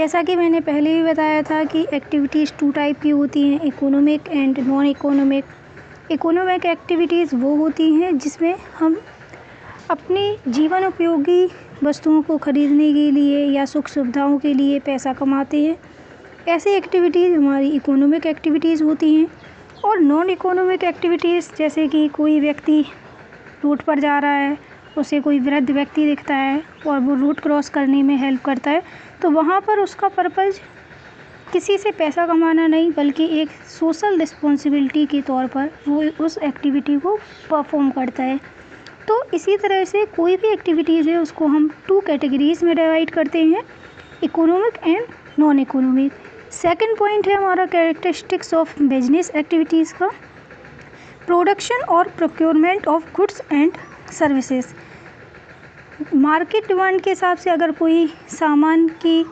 जैसा कि मैंने पहले भी बताया था कि एक्टिविटीज़ 2 टाइप की होती हैं, economic and non economic. Economic activities वो होती हैं जिसमें हम अपनी जीवन उपयोगी वस्तुओं को खरीदने के लिए या सुख सुविधाओं के लिए पैसा कमाते हैं। ऐसी एक्टिविटीज़ हमारी इकोनॉमिक एक्टिविटीज़ होती हैं। और नॉन इकोनॉमिक एक्टिविटीज़ जैसे कि कोई व्यक्ति रोड पर जा रहा है, उसे कोई वृद्ध व्यक्ति दिखता है और वो रोड क्रॉस करने में हेल्प करता है, तो वहाँ पर उसका पर्पज़ किसी से पैसा कमाना नहीं बल्कि एक सोशल रिस्पॉन्सिबिलिटी के तौर पर वो उस एक्टिविटी को परफॉर्म करता है। तो इसी तरह से कोई भी एक्टिविटीज़ है उसको हम 2 कैटेगरीज़ में डिवाइड करते हैं, economic and non economic. Second point है हमारा कैरेक्टरिस्टिक्स ऑफ बिजनेस एक्टिविटीज़ का, प्रोडक्शन और procurement of goods and services. Market demand के हिसाब से अगर कोई सामान की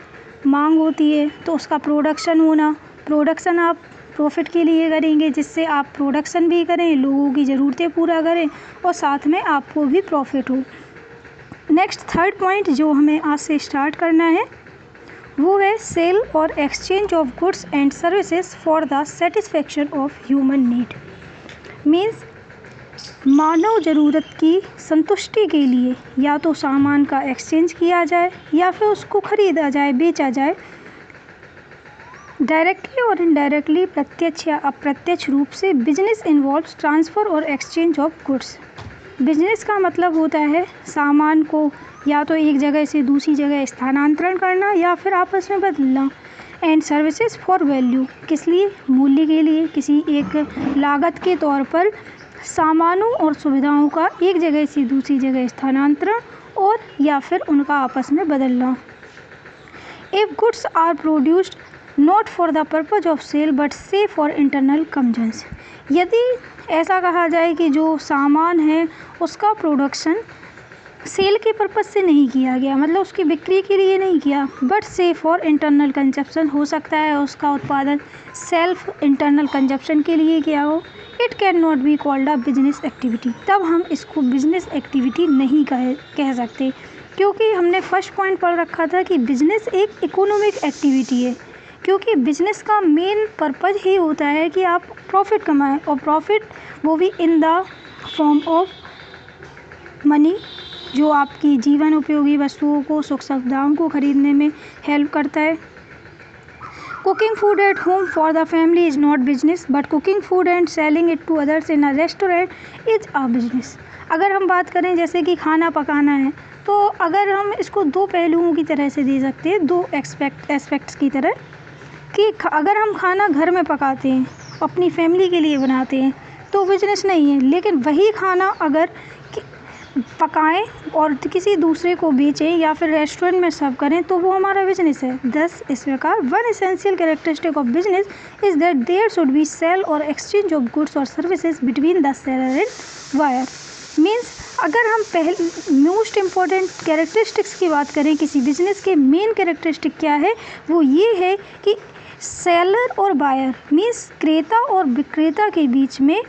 मांग होती है तो उसका प्रोडक्शन होना, प्रोडक्शन आप प्रॉफिट के लिए करेंगे जिससे आप प्रोडक्शन भी करें, लोगों की ज़रूरतें पूरा करें और साथ में आपको भी प्रॉफिट हो। नेक्स्ट थर्ड पॉइंट जो हमें आज से स्टार्ट करना है वो है सेल और exchange of goods and services for the satisfaction of human need. Means मानव ज़रूरत की संतुष्टि के लिए या तो सामान का एक्सचेंज किया जाए या फिर उसको ख़रीदा जाए, बेचा जाए। डायरेक्टली और इनडायरेक्टली, प्रत्यक्ष या अप्रत्यक्ष रूप से बिजनेस इन्वॉल्व्स ट्रांसफ़र और एक्सचेंज ऑफ गुड्स। बिजनेस का मतलब होता है सामान को या तो एक जगह से दूसरी जगह स्थानांतरण करना या फिर आपस में बदलना। एंड सर्विसेज फॉर वैल्यू, किस लिए? मूल्य के लिए, किसी एक लागत के तौर पर सामानों और सुविधाओं का एक जगह से दूसरी जगह स्थानांतरण और या फिर उनका आपस में बदलना। If goods are produced not for the purpose of sale but say for internal consumption, यदि ऐसा कहा जाए कि जो सामान है उसका प्रोडक्शन सेल के पर्पज़ से नहीं किया गया, मतलब उसकी बिक्री के लिए नहीं किया, but say for internal consumption, हो सकता है उसका उत्पादन सेल्फ इंटरनल कंजप्शन के लिए किया हो, it can not be called a business activity. तब हम इसको बिजनेस एक्टिविटी नहीं कह सकते, क्योंकि हमने फर्स्ट पॉइंट पढ़ रखा था कि बिजनेस एक इकोनॉमिक एक्टिविटी है, क्योंकि बिजनेस का मेन पर्पज़ ही होता है कि आप प्रॉफिट कमाएं, और प्रॉफिट वो भी in the form of money, जो आपकी जीवन उपयोगी वस्तुओं को, सुख सुविधाओं को खरीदने में हेल्प करता है। Cooking food at home for the family is not business but cooking food and selling it to others in a restaurant is a business. अगर हम बात करें जैसे कि खाना पकाना है, तो अगर हम इसको 2 पहलुओं की तरह से दे सकते हैं, 2 एस्पेक्ट्स की तरह, कि अगर हम खाना घर में पकाते हैं, अपनी फैमिली के लिए बनाते हैं तो बिजनेस नहीं है, लेकिन वही खाना अगर पकाएं और किसी दूसरे को बेचें या फिर रेस्टोरेंट में सर्व करें तो वो हमारा बिजनेस है। दस इस प्रकार one essential characteristic of business is that there should be sale और एक्सचेंज ऑफ गुड्स और services between the seller and buyer. Means अगर हम पहले मोस्ट इम्पॉर्टेंट कैरेक्टरिस्टिक्स की बात करें, किसी बिजनेस के मेन कैरेक्टरिस्टिक क्या है, वो ये है कि सेलर और बायर मीन्स क्रेता और विक्रेता के बीच में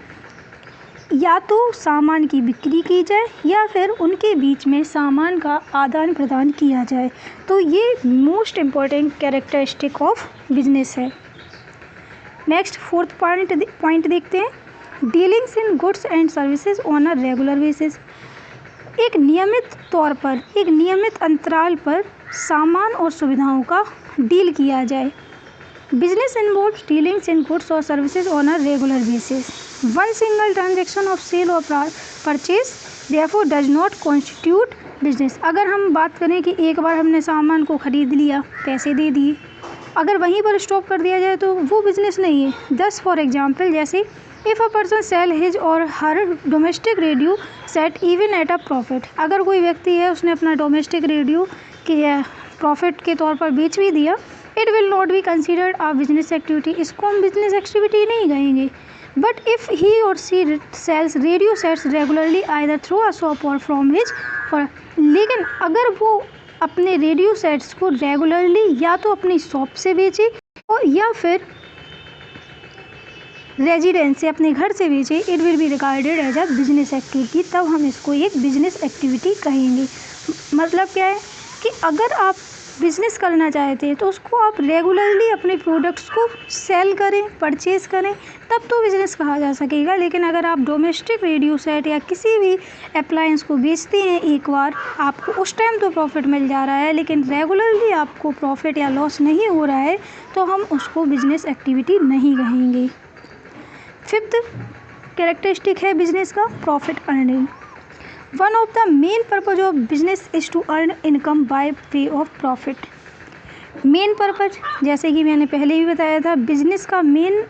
या तो सामान की बिक्री की जाए या फिर उनके बीच में सामान का आदान प्रदान किया जाए। तो ये most important characteristic of business है। नेक्स्ट फोर्थ पॉइंट देखते हैं, dealings in goods and services on a regular basis. एक नियमित तौर पर, एक नियमित अंतराल पर सामान और सुविधाओं का डील किया जाए। Business involves dealings in goods और services on a regular basis. One single transaction of sale or purchase therefore does not constitute business. अगर हम बात करें कि एक बार हमने सामान को ख़रीद लिया, पैसे दे दिए, अगर वहीं पर स्टॉप कर दिया जाए तो वो बिजनेस नहीं है। दस फॉर एग्जांपल, जैसे if a person sell his or her domestic radio set even at a profit. अगर कोई व्यक्ति है उसने अपना डोमेस्टिक रेडियो के प्रॉफिट के तौर पर बेच भी दिया, it will not be considered a business activity. इसको हम बिजनेस एक्टिविटी नहीं कहेंगे। But if he or she sells radio sets regularly either through a shop or from his or, लेकिन अगर वो अपने रेडियो सेट्स को रेगुलरली या तो अपनी शॉप से बेचे और या फिर रेजिडेंस से, अपने घर से बेचे, it will be regarded as a business activity. तब हम इसको एक बिजनेस एक्टिविटी कहेंगे। मतलब क्या है कि अगर आप बिज़नेस करना चाहते हैं तो उसको आप रेगुलरली अपने प्रोडक्ट्स को सेल करें, परचेज़ करें, तब तो बिज़नेस कहा जा सकेगा। लेकिन अगर आप डोमेस्टिक रेडियो सेट या किसी भी अप्लायंस को बेचते हैं एक बार, आपको उस टाइम तो प्रॉफिट मिल जा रहा है, लेकिन रेगुलरली आपको प्रॉफिट या लॉस नहीं हो रहा है, तो हम उसको बिज़नेस एक्टिविटी नहीं कहेंगे। फिफ्थ कैरेक्टरिस्टिक है बिज़नेस का profit earning. One of the main purpose of business is to earn income by way of profit. Main purpose, जैसे कि मैंने पहले भी बताया था, बिजनेस का मेन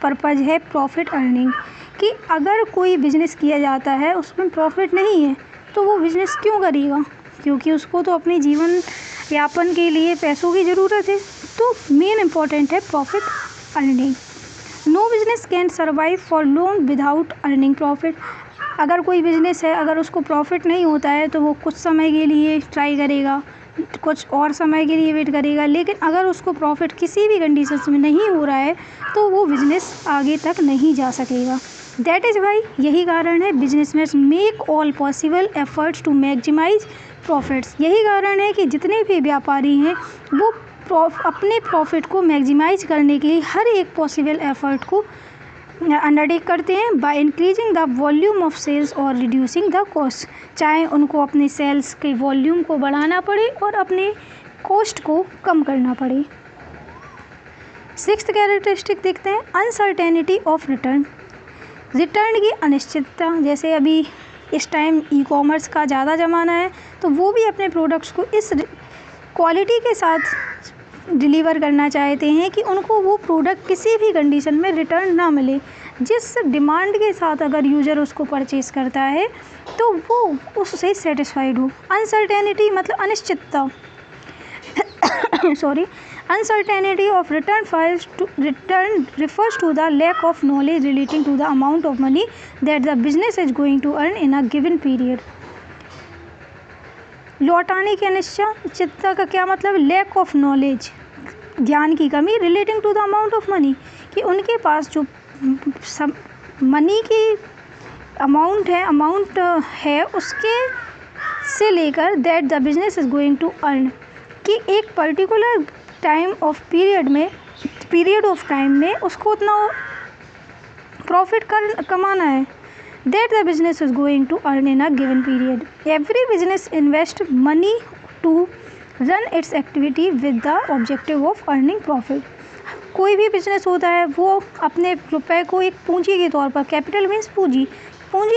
पर्पज है प्रॉफिट अर्निंग। कि अगर कोई बिजनेस किया जाता है उसमें प्रॉफिट नहीं है तो वो बिजनेस क्यों करेगा, क्योंकि उसको तो अपने जीवन यापन के लिए पैसों की ज़रूरत है। तो मेन इम्पॉर्टेंट है profit earning. No business can survive for long without earning profit. अगर कोई बिज़नेस है, अगर उसको प्रॉफिट नहीं होता है तो वो कुछ समय के लिए ट्राई करेगा, कुछ और समय के लिए वेट करेगा, लेकिन अगर उसको प्रॉफिट किसी भी कंडीशंस में नहीं हो रहा है तो वो बिज़नेस आगे तक नहीं जा सकेगा। दैट इज़ वाई, यही कारण है businessman make all possible efforts to maximise profits. यही कारण है कि जितने भी व्यापारी हैं वो अपने प्रॉफिट को मैक्सिमाइज करने के लिए हर एक पॉसिबल एफर्ट को अंडरटेक करते हैं by increasing the volume of sales और रिड्यूसिंग द कॉस्ट। चाहे उनको अपने सेल्स के वॉल्यूम को बढ़ाना पड़े और अपने कॉस्ट को कम करना पड़े। सिक्स्थ कैरेक्टरिस्टिक देखते हैं अनसर्टेनिटी ऑफ रिटर्न। रिटर्न की अनिश्चितता, जैसे अभी इस टाइम ई कॉमर्स का ज़्यादा ज़माना है तो वो भी अपने प्रोडक्ट्स को इस क्वालिटी के साथ डिलीवर करना चाहते हैं कि उनको वो प्रोडक्ट किसी भी कंडीशन में रिटर्न ना मिले। जिस डिमांड के साथ अगर यूज़र उसको परचेज़ करता है तो वो उससे सेटिस्फाइड हो। अनसर्टेनिटी मतलब अनिश्चितता sorry uncertainty of return refers to the lack of knowledge relating to the amount of money that the business is going to earn in a given period। लौटाने की अनिश्चितता का क्या मतलब? लैक ऑफ नॉलेज, ज्ञान की कमी, relating to the amount of money, कि उनके पास जो मनी की अमाउंट है उसके से लेकर that the business is going to earn, कि एक पर्टिकुलर पीरियड ऑफ टाइम में उसको उतना प्रॉफिट कमाना है। That the business is going to earn in a given period. Every business invests money to run its activity with the objective of earning profit. कोई भी business होता है वो अपने रुपए को एक पूंजी के तौर पर, कैपिटल मीन्स पूंजी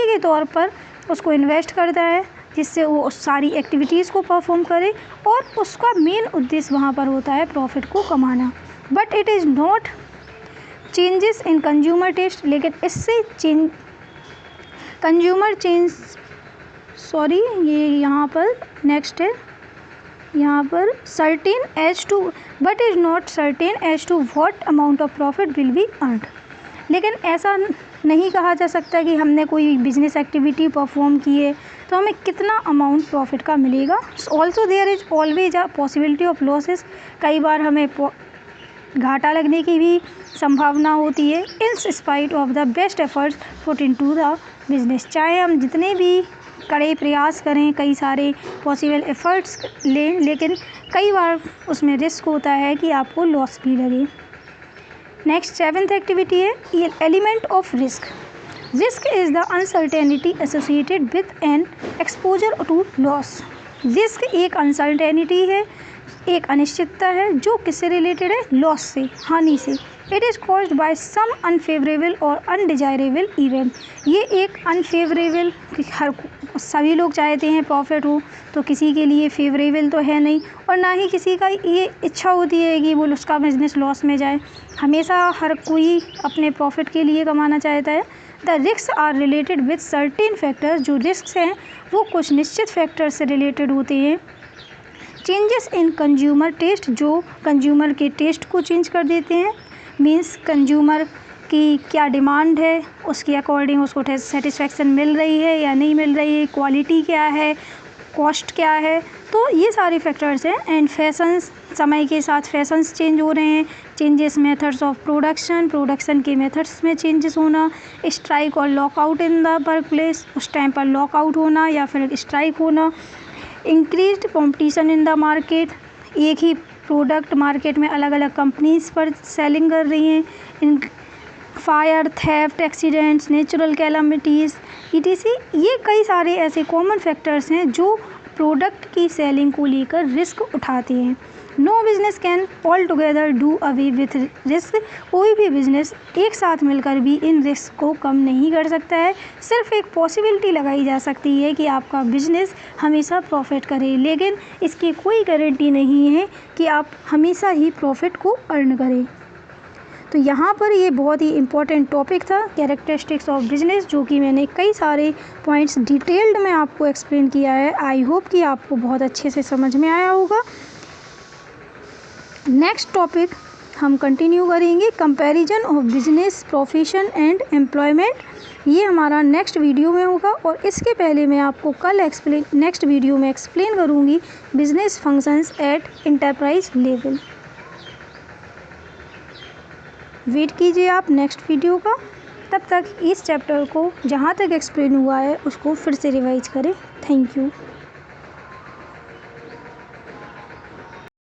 के तौर पर उसको इन्वेस्ट करता है जिससे वो उस सारी एक्टिविटीज़ को परफॉर्म करे और उसका मेन उद्देश्य वहाँ पर होता है प्रॉफिट को कमाना। But it is not changes in consumer taste, लेकिन इससे ये यहाँ पर नेक्स्ट है, यहाँ पर certain as to but is not certain as to what amount of profit will be earned. लेकिन ऐसा नहीं कहा जा सकता कि हमने कोई बिजनेस एक्टिविटी परफॉर्म की है तो हमें कितना अमाउंट प्रॉफिट का मिलेगा। Also there is always a possibility of losses. कई बार हमें घाटा लगने की भी संभावना होती है। In spite of the best efforts put into the business, चाहे हम जितने भी कड़े प्रयास करें, कई सारे पॉसिबल एफर्ट्स लें, लेकिन कई बार उसमें रिस्क होता है कि आपको लॉस भी लगे। नेक्स्ट सेवन्थ एक्टिविटी है element of risk. Risk is the uncertainty associated with an exposure to loss. Risk एक अनसर्टेनिटी है, एक अनिश्चितता है जो किससे रिलेटेड है? लॉस से, हानि से। It is caused by some unfavourable और अनडिजायरेबल इवेंट। ये एक अनफेवरेबल, हर सभी लोग चाहते हैं प्रॉफिट हो, तो किसी के लिए फेवरेबल तो है नहीं और ना ही किसी का ये इच्छा होती है कि वो उसका बिजनेस लॉस में जाए। हमेशा हर कोई अपने प्रॉफिट के लिए कमाना चाहता है। The risk are related with certain factors. जो रिस्क हैं वो कुछ निश्चित फैक्टर से रिलेटेड होते हैं। चेंजेस इन कंज्यूमर टेस्ट, जो कंज्यूमर के टेस्ट को चेंज कर देते हैं, मीन्स कंज्यूमर की क्या डिमांड है उसके अकॉर्डिंग उसको सेटिस्फेक्शन मिल रही है या नहीं मिल रही है, क्वालिटी क्या है, कॉस्ट क्या है, तो ये सारे फैक्टर्स हैं। एंड फैशंस, समय के साथ फैशंस चेंज हो रहे हैं। चेंजेस मेथड्स ऑफ प्रोडक्शन के मेथड्स में चेंजेस होना। स्ट्राइक और lockout in the work place, उस टाइम पर लॉकआउट होना या फिर स्ट्राइक होना। Increased competition in the market, एक ही प्रोडक्ट मार्केट में अलग अलग कंपनीज पर सेलिंग कर रही हैं। In fire, theft, accidents, natural calamities ETC, ये कई सारे ऐसे कॉमन फैक्टर्स हैं जो प्रोडक्ट की सेलिंग को लेकर रिस्क उठाते हैं। No business can altogether do away with risk. कोई भी बिजनेस एक साथ मिलकर भी इन रिस्क को कम नहीं कर सकता है। सिर्फ एक पॉसिबिलिटी लगाई जा सकती है कि आपका बिजनेस हमेशा प्रॉफिट करे, लेकिन इसकी कोई गारंटी नहीं है कि आप हमेशा ही प्रॉफिट को अर्न करें। तो यहाँ पर ये बहुत ही इम्पोर्टेंट टॉपिक था, कैरेक्टरिस्टिक्स ऑफ बिजनेस, जो कि मैंने कई सारे पॉइंट्स डिटेल्ड में आपको एक्सप्लेन किया है। आई होप कि आपको बहुत अच्छे से समझ में आया होगा। नेक्स्ट टॉपिक हम कंटिन्यू करेंगे, comparison of business, profession and employment. ये हमारा नेक्स्ट वीडियो में होगा, और इसके पहले मैं आपको कल नेक्स्ट वीडियो में एक्सप्लेन करूँगी business functions at enterprise level. Wait कीजिए आप नेक्स्ट वीडियो का। तब तक इस चैप्टर को जहाँ तक एक्सप्लेन हुआ है उसको फिर से रिवाइज करें। Thank you.